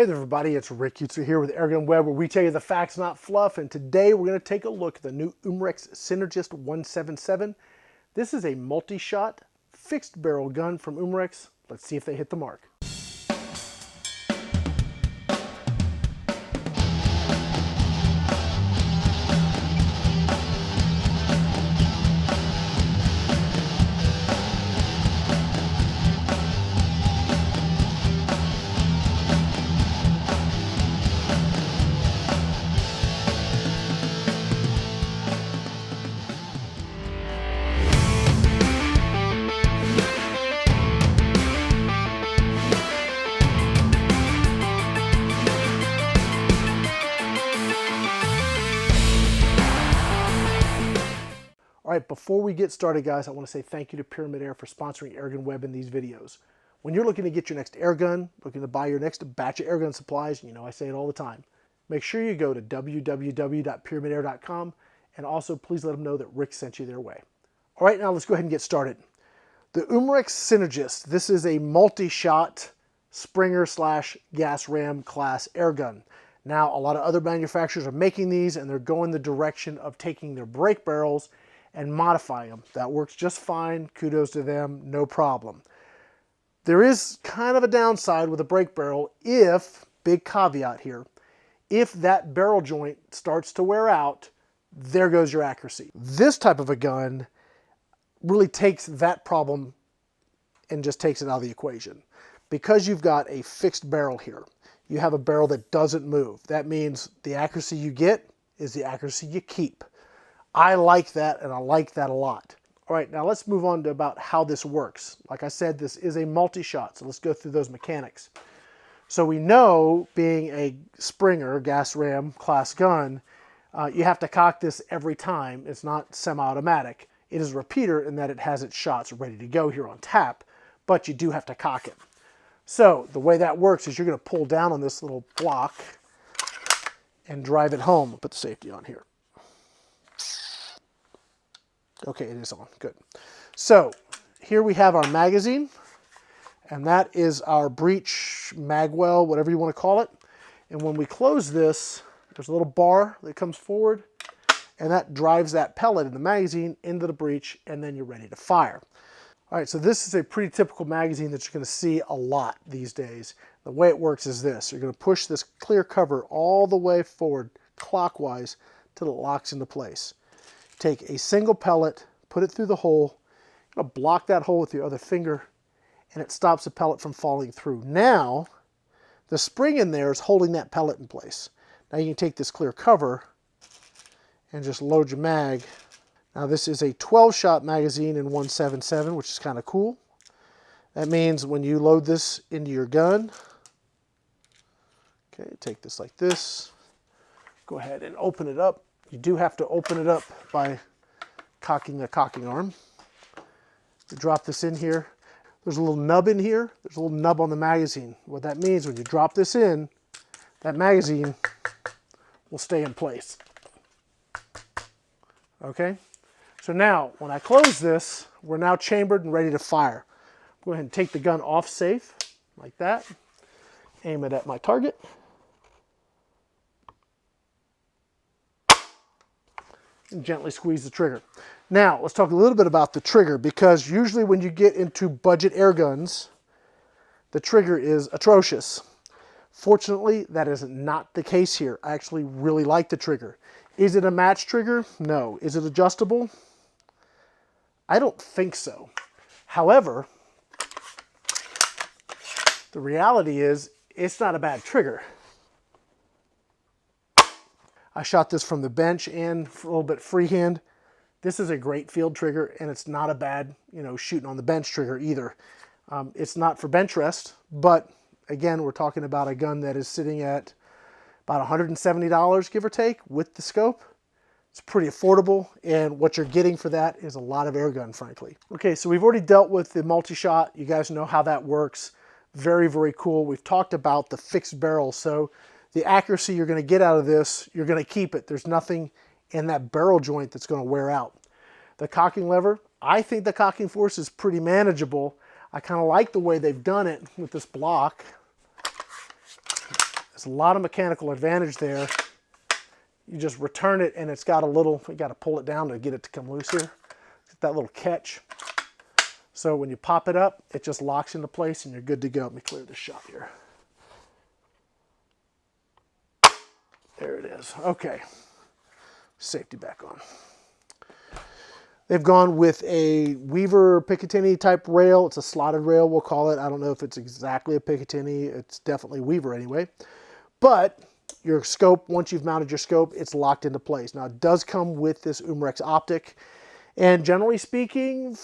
Hey there everybody, it's Rick Utzer here with AirgunWeb, where we tell you the facts, not fluff, and today we're going to take a look at the new Umarex Synergis 177. This is a multi-shot, fixed barrel gun from Umarex. Let's see if they hit the mark. All right, before we get started, guys, I want to say thank you to Pyramid Air for sponsoring AirgunWeb in these videos. When you're looking to get your next air gun, looking to buy your next batch of airgun supplies, you know I say it all the time, make sure you go to www.pyramidair.com and also please let them know that Rick sent you their way. All right, now let's go ahead and get started. The Umarex Synergis, this is a multi-shot Springer / gas ram class air gun. Now, a lot of other manufacturers are making these and they're going the direction of taking their brake barrels and modify them. That works just fine. Kudos to them, no problem. There is kind of a downside with a brake barrel if, big caveat here, if that barrel joint starts to wear out, there goes your accuracy. This type of a gun really takes that problem and just takes it out of the equation. Because you've got a fixed barrel here, you have a barrel that doesn't move. That means the accuracy you get is the accuracy you keep. I like that, and I like that a lot. All right, now let's move on to about how this works. Like I said, this is a multi-shot, so let's go through those mechanics. So we know, being a Springer gas ram class gun, you have to cock this every time. It's not semi-automatic. It is a repeater in that it has its shots ready to go here on tap, but you do have to cock it. So the way that works is you're going to pull down on this little block and drive it home. I'll put the safety on here. Okay, it is on, good. So here we have our magazine, and that is our breech, magwell, whatever you want to call it. And when we close this, there's a little bar that comes forward, and that drives that pellet in the magazine into the breech, and then you're ready to fire. All right, so this is a pretty typical magazine that you're going to see a lot these days. The way it works is this. You're going to push this clear cover all the way forward clockwise till it locks into place. Take a single pellet, put it through the hole, you're going to block that hole with your other finger, and it stops the pellet from falling through. Now, the spring in there is holding that pellet in place. Now you can take this clear cover and just load your mag. Now this is a 12-shot magazine in 177, which is kind of cool. That means when you load this into your gun, okay, take this like this, go ahead and open it up. You do have to open it up by cocking the cocking arm. You drop this in here. There's a little nub in here. There's a little nub on the magazine. What that means, when you drop this in, that magazine will stay in place. Okay? So now, when I close this, we're now chambered and ready to fire. Go ahead and take the gun off safe, like that. Aim it at my target. And gently squeeze the trigger. Now, let's talk a little bit about the trigger, because usually when you get into budget air guns, the trigger is atrocious. Fortunately, that is not the case here. I actually really like the trigger. Is it a match trigger? No. Is it adjustable? I don't think so. However, the reality is it's not a bad trigger. I shot this from the bench and a little bit freehand. This is a great field trigger, and it's not a bad, shooting on the bench trigger either. It's not for bench rest, but again, we're talking about a gun that is sitting at about $170, give or take, with the scope. It's pretty affordable, and what you're getting for that is a lot of air gun, frankly. Okay, so we've already dealt with the multi-shot. You guys know how that works. Very, very cool. We've talked about the fixed barrel, so the accuracy you're going to get out of this, you're going to keep it. There's nothing in that barrel joint that's going to wear out. The cocking lever, I think the cocking force is pretty manageable. I kind of like the way they've done it with this block. There's a lot of mechanical advantage there. You just return it and it's got a little, you got to pull it down to get it to come loose here. Get that little catch. So when you pop it up, it just locks into place and you're good to go. Let me clear this shot here. There it is. Okay. Safety back on. They've gone with a Weaver Picatinny type rail. It's a slotted rail, we'll call it. I don't know if it's exactly a Picatinny. It's definitely Weaver anyway. But your scope, once you've mounted your scope, it's locked into place. Now, it does come with this Umarex optic. And generally speaking,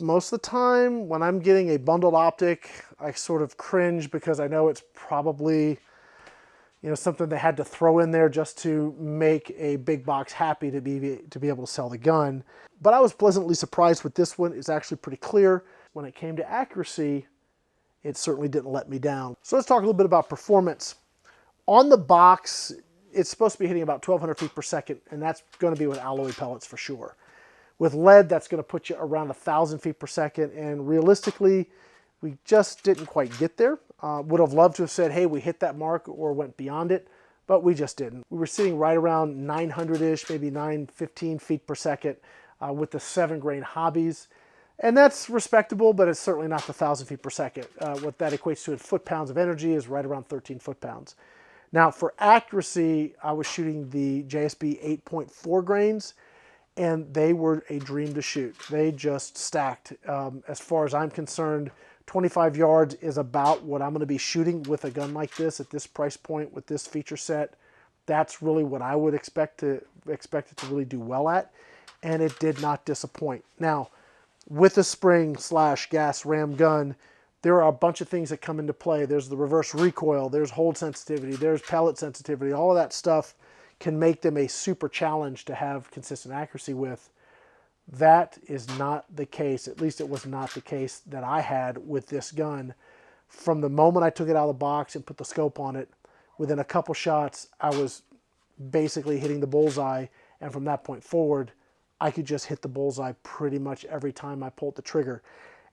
most of the time when I'm getting a bundled optic, I sort of cringe because I know it's probably, you know, something they had to throw in there just to make a big box happy to be able to sell the gun. But I was pleasantly surprised with this one. It's actually pretty clear. When it came to accuracy, it certainly didn't let me down. So let's talk a little bit about performance. On the box, it's supposed to be hitting about 1,200 feet per second, and that's going to be with alloy pellets for sure. With lead, that's going to put you around 1,000 feet per second, and realistically, we just didn't quite get there. Would have loved to have said, hey, we hit that mark or went beyond it, but we just didn't. We were sitting right around 900-ish, maybe 915 feet per second with the 7-grain hobbies. And that's respectable, but it's certainly not the 1,000 feet per second. What that equates to in foot-pounds of energy is right around 13 foot-pounds. Now, for accuracy, I was shooting the JSB 8.4 grains, and they were a dream to shoot. They just stacked. As far as I'm concerned, 25 yards is about what I'm going to be shooting with a gun like this at this price point with this feature set. That's really what I would expect it to really do well at, and it did not disappoint. Now, with the spring/gas ram gun, there are a bunch of things that come into play. There's the reverse recoil, there's hold sensitivity, there's pellet sensitivity. All of that stuff can make them a super challenge to have consistent accuracy with. That is not the case. At least it was not the case that I had with this gun. From the moment I took it out of the box and put the scope on it, within a couple shots, I was basically hitting the bullseye. And from that point forward, I could just hit the bullseye pretty much every time I pulled the trigger.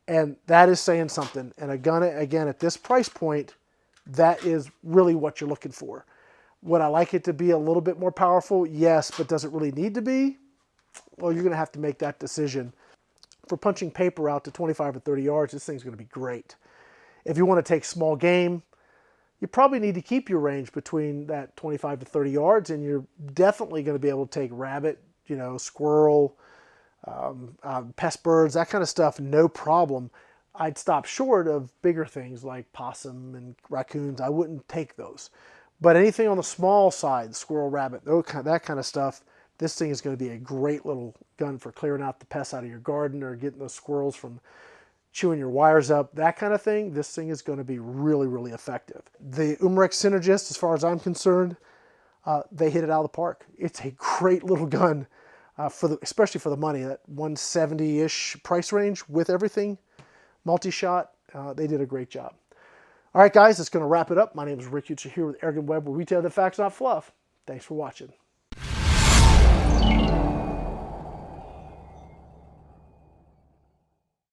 And that is saying something. And a gun, again, at this price point, that is really what you're looking for. Would I like it to be a little bit more powerful? Yes, but does it really need to be? Well, you're going to have to make that decision. For punching paper out to 25 or 30 yards, this thing's going to be great. If you want to take small game, you probably need to keep your range between that 25 to 30 yards, and you're definitely going to be able to take rabbit, you know, squirrel, pest birds, that kind of stuff, no problem. I'd stop short of bigger things like possum and raccoons. I wouldn't take those. But anything on the small side, squirrel, rabbit, that kind of stuff, this thing is going to be a great little gun for clearing out the pests out of your garden or getting those squirrels from chewing your wires up, that kind of thing. This thing is going to be really, really effective. The Umarex Synergis, as far as I'm concerned, they hit it out of the park. It's a great little gun, especially for the money, that 170-ish price range with everything, multi-shot. They did a great job. All right, guys, that's going to wrap it up. My name is Rick Utzer here with AirgunWeb, where we tell the facts, not fluff. Thanks for watching.